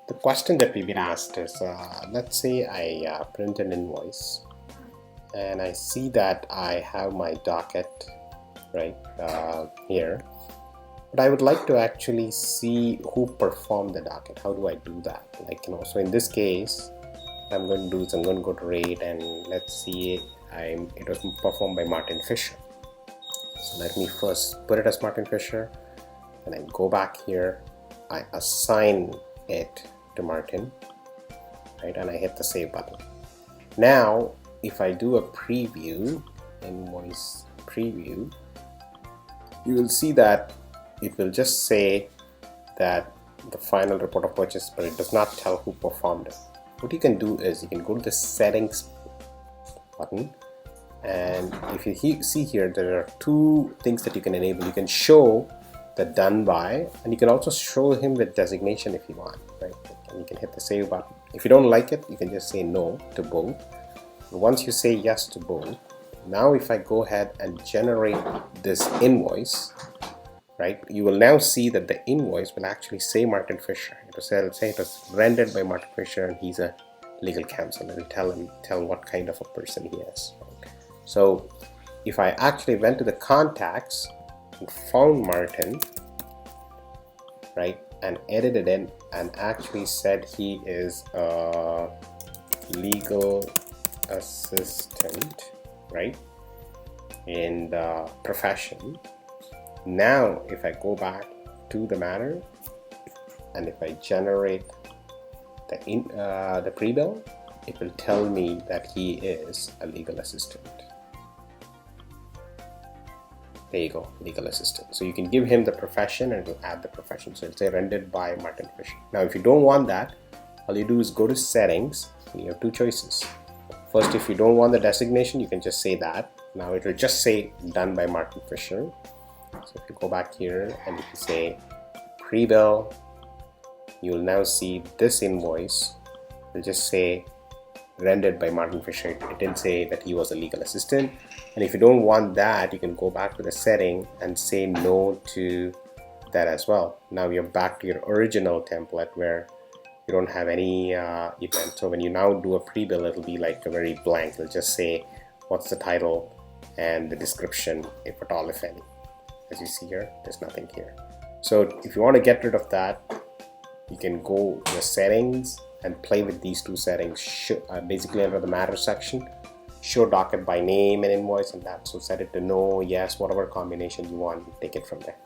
The question that we've been asked is, let's say I print an invoice and I see that I have my docket right here, but I would like to actually see who performed the docket. How do I do that? So in this case, what I'm going to do is I'm going to go to rate and let's see it was performed by Martin Fisher. So let me first put it as Martin Fisher, and I go back here, I assign it to Martin, right, and I hit the save button. Now if I do a preview, invoice preview, you will see that it will just say that the final report of purchase, but it does not tell who performed it. What you can do is you can go to the settings button, and if you see here, there are two things that you can enable. You can show the done by, and you can also show him with designation if you want, right? And you can hit the save button. If you don't like it, you can just say no to both. Once you say yes to both, now if I go ahead and generate this invoice, right, you will now see that the invoice will actually say Martin Fisher. It will say it was rendered by Martin Fisher and he's a legal counsel. It will tell what kind of a person he is. So if I actually went to the contacts and found Martin, right, and edited in and actually said he is a legal assistant, right, in the profession. Now if I go back to the matter and if I generate the pre-bill, it will tell me that he is a legal assistant. There you go, legal assistant. So you can give him the profession and it will add the profession. So it'll say rendered by Martin Fisher. Now if you don't want that, all you do is go to settings and you have two choices. First, if you don't want the designation, you can just say that. Now it will just say done by Martin Fisher. So if you go back here and if you say pre-bill, you will now see this invoice will just say rendered by Martin Fisher. It didn't say that he was a legal assistant. And if you don't want that, you can go back to the setting and say no to that as well. Now you're back to your original template where you don't have any event. So when you now do a pre-bill, it'll be like a very blank. It'll just say what's the title and the description, if at all, if any. As you see here, there's nothing here. So if you want to get rid of that, you can go to the settings and play with these two settings. Basically under the matter section, show docket by name and invoice and that. So set it to no, yes, whatever combination you want, take it from there.